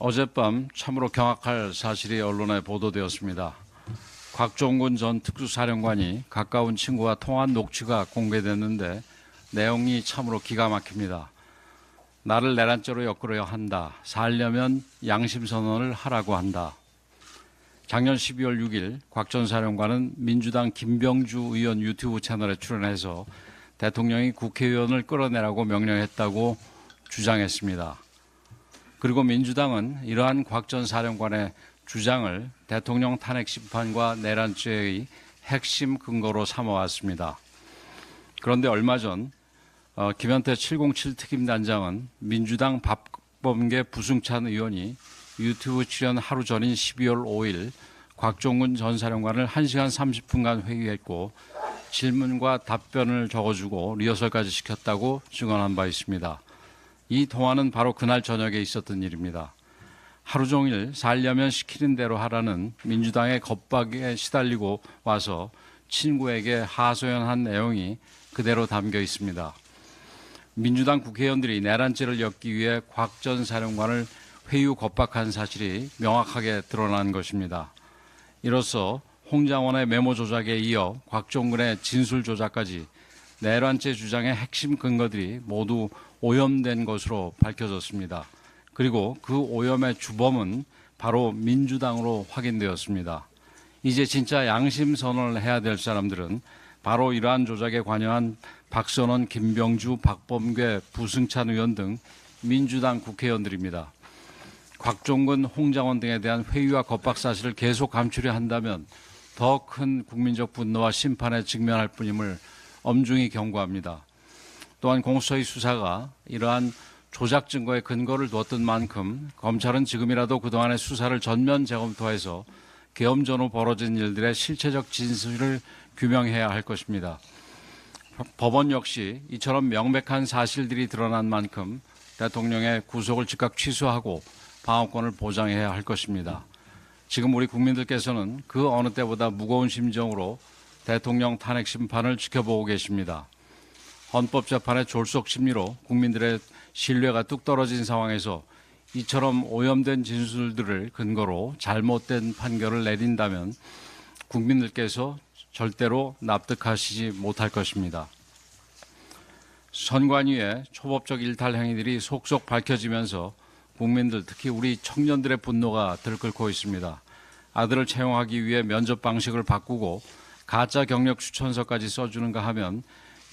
어젯밤 참으로 경악할 사실이 언론에 보도되었습니다. 곽종근 전 특수사령관이 가까운 친구와 통화한 녹취가 공개됐는데 내용이 참으로 기가 막힙니다. 나를 내란죄로 엮으려 한다. 살려면 양심선언을 하라고 한다. 작년 12월 6일 곽 전 사령관은 민주당 김병주 의원 유튜브 채널에 출연해서 대통령이 국회의원을 끌어내라고 명령했다고 주장했습니다. 그리고 민주당은 이러한 곽 전 사령관의 주장을 대통령 탄핵 심판과 내란죄의 핵심 근거로 삼아왔습니다. 그런데 얼마 전 김현태 707 특임단장은 민주당 박범계 부승찬 의원이 유튜브 출연 하루 전인 12월 5일 곽종근 전 사령관을 1시간 30분간 회의했고 질문과 답변을 적어주고 리허설까지 시켰다고 증언한 바 있습니다. 이 통화는 바로 그날 저녁에 있었던 일입니다. 하루 종일 살려면 시키는 대로 하라는 민주당의 겁박에 시달리고 와서 친구에게 하소연한 내용이 그대로 담겨 있습니다. 민주당 국회의원들이 내란죄를 엮기 위해 곽 전 사령관을 회유 겁박한 사실이 명확하게 드러난 것입니다. 이로써 홍장원의 메모 조작에 이어 곽종근의 진술 조작까지 내란죄 주장의 핵심 근거들이 모두 오염된 것으로 밝혀졌습니다. 그리고 그 오염의 주범은 바로 민주당으로 확인되었습니다. 이제 진짜 양심 선언을 해야 될 사람들은 바로 이러한 조작에 관여한 박선원, 김병주, 박범계, 부승찬 의원 등 민주당 국회의원들입니다. 곽종근, 홍장원 등에 대한 회유와 겁박 사실을 계속 감추려 한다면 더 큰 국민적 분노와 심판에 직면할 뿐임을 엄중히 경고합니다. 또한 공수처의 수사가 이러한 조작 증거에 근거를 두었던 만큼 검찰은 지금이라도 그동안의 수사를 전면 재검토해서 계엄 전후 벌어진 일들의 실체적 진실을 규명해야 할 것입니다. 법원 역시 이처럼 명백한 사실들이 드러난 만큼 대통령의 구속을 즉각 취소하고 방어권을 보장해야 할 것입니다. 지금 우리 국민들께서는 그 어느 때보다 무거운 심정으로 대통령 탄핵 심판을 지켜보고 계십니다. 헌법재판의 졸속 심리로 국민들의 신뢰가 뚝 떨어진 상황에서 이처럼 오염된 진술들을 근거로 잘못된 판결을 내린다면 국민들께서 절대로 납득하시지 못할 것입니다. 선관위의 초법적 일탈 행위들이 속속 밝혀지면서 국민들, 특히 우리 청년들의 분노가 들끓고 있습니다. 아들을 채용하기 위해 면접 방식을 바꾸고 가짜 경력 추천서까지 써주는가 하면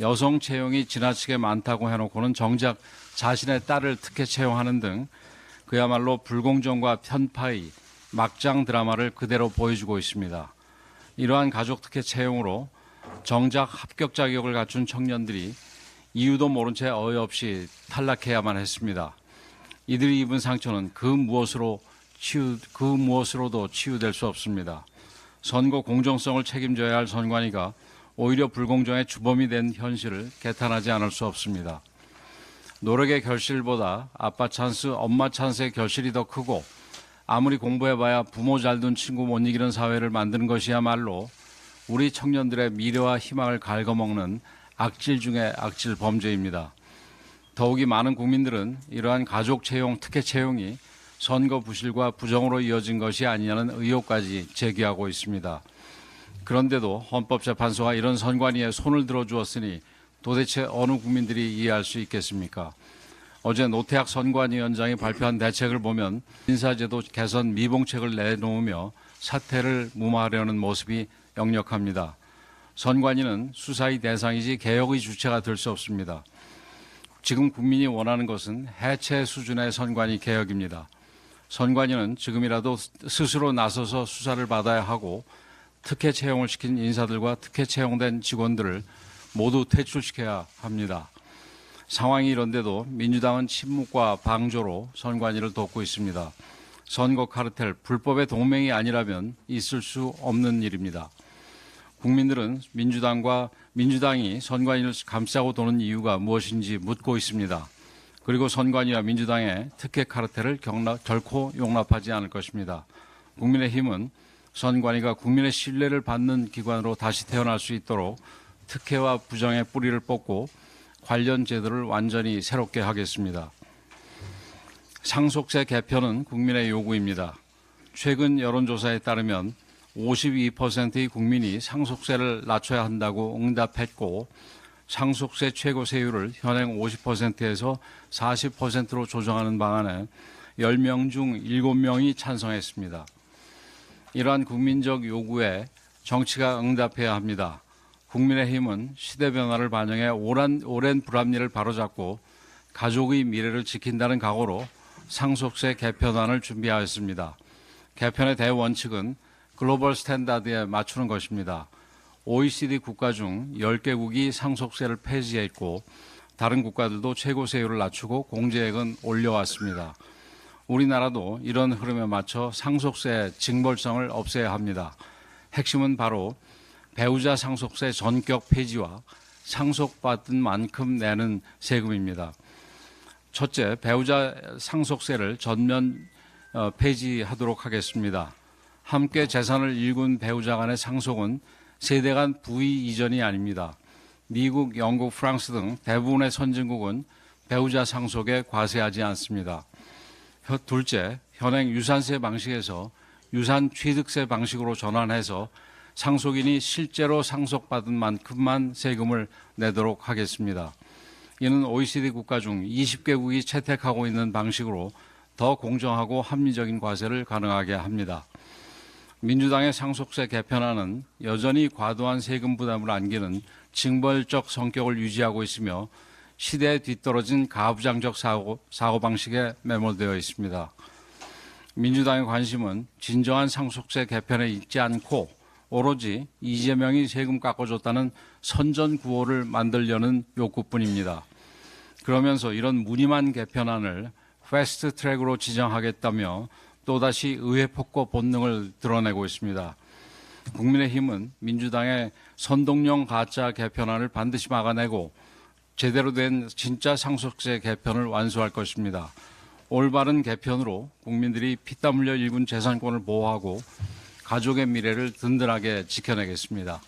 여성 채용이 지나치게 많다고 해놓고는 정작 자신의 딸을 특혜 채용하는 등 그야말로 불공정과 편파의 막장 드라마를 그대로 보여주고 있습니다. 이러한 가족 특혜 채용으로 정작 합격 자격을 갖춘 청년들이 이유도 모른 채 어이없이 탈락해야만 했습니다. 이들이 입은 상처는 그 무엇으로도 치유될 수 없습니다. 선거 공정성을 책임져야 할 선관위가 오히려 불공정의 주범이 된 현실을 개탄하지 않을 수 없습니다. 노력의 결실보다 아빠 찬스, 엄마 찬스의 결실이 더 크고 아무리 공부해봐야 부모 잘 둔 친구 못 이기는 사회를 만드는 것이야말로 우리 청년들의 미래와 희망을 갉아먹는 악질 중의 악질 범죄입니다. 더욱이 많은 국민들은 이러한 가족 채용, 특혜 채용이 선거 부실과 부정으로 이어진 것이 아니냐는 의혹까지 제기하고 있습니다. 그런데도 헌법재판소가 이런 선관위에 손을 들어주었으니 도대체 어느 국민들이 이해할 수 있겠습니까? 어제 노태학 선관위원장이 발표한 대책을 보면 인사제도 개선 미봉책을 내놓으며 사태를 무마하려는 모습이 역력합니다. 선관위는 수사의 대상이지 개혁의 주체가 될 수 없습니다. 지금 국민이 원하는 것은 해체 수준의 선관위 개혁입니다. 선관위는 지금이라도 스스로 나서서 수사를 받아야 하고 특혜 채용을 시킨 인사들과 특혜 채용된 직원들을 모두 퇴출시켜야 합니다. 상황이 이런데도 민주당은 침묵과 방조로 선관위를 돕고 있습니다. 선거 카르텔, 불법의 동맹이 아니라면 있을 수 없는 일입니다. 국민들은 민주당이 선관위를 감싸고 도는 이유가 무엇인지 묻고 있습니다. 그리고 선관위와 민주당의 특혜 카르텔을 결코 용납하지 않을 것입니다. 국민의힘은 선관위가 국민의 신뢰를 받는 기관으로 다시 태어날 수 있도록 특혜와 부정의 뿌리를 뽑고 관련 제도를 완전히 새롭게 하겠습니다. 상속세 개편은 국민의 요구입니다. 최근 여론조사에 따르면 52%의 국민이 상속세를 낮춰야 한다고 응답했고 상속세 최고 세율을 현행 50%에서 40%로 조정하는 방안에 10명 중 7명이 찬성했습니다. 이러한 국민적 요구에 정치가 응답해야 합니다. 국민의힘은 시대 변화를 반영해 오랜 불합리를 바로잡고 가족의 미래를 지킨다는 각오로 상속세 개편안을 준비하였습니다. 개편의 대원칙은 글로벌 스탠다드에 맞추는 것입니다. OECD 국가 중 10개국이 상속세를 폐지했고 다른 국가들도 최고세율을 낮추고 공제액은 올려왔습니다. 우리나라도 이런 흐름에 맞춰 상속세 징벌성을 없애야 합니다. 핵심은 바로 배우자 상속세 전격 폐지와 상속받은 만큼 내는 세금입니다. 첫째, 배우자 상속세를 전면 폐지하도록 하겠습니다. 함께 재산을 일군 배우자 간의 상속은 세대 간 부의 이전이 아닙니다. 미국, 영국, 프랑스 등 대부분의 선진국은 배우자 상속에 과세하지 않습니다. 둘째, 현행 유산세 방식에서 유산 취득세 방식으로 전환해서 상속인이 실제로 상속받은 만큼만 세금을 내도록 하겠습니다. 이는 OECD 국가 중 20개국이 채택하고 있는 방식으로 더 공정하고 합리적인 과세를 가능하게 합니다. 민주당의 상속세 개편안은 여전히 과도한 세금 부담을 안기는 징벌적 성격을 유지하고 있으며 시대에 뒤떨어진 가부장적 사고방식에 매몰되어 있습니다. 민주당의 관심은 진정한 상속세 개편에 있지 않고 오로지 이재명이 세금 깎아줬다는 선전구호를 만들려는 욕구뿐입니다. 그러면서 이런 무늬만 개편안을 패스트 트랙으로 지정하겠다며 또다시 의회 폭거 본능을 드러내고 있습니다. 국민의힘은 민주당의 선동용 가짜 개편안을 반드시 막아내고 제대로 된 진짜 상속세 개편을 완수할 것입니다. 올바른 개편으로 국민들이 피땀 흘려 일군 재산권을 보호하고 가족의 미래를 든든하게 지켜내겠습니다.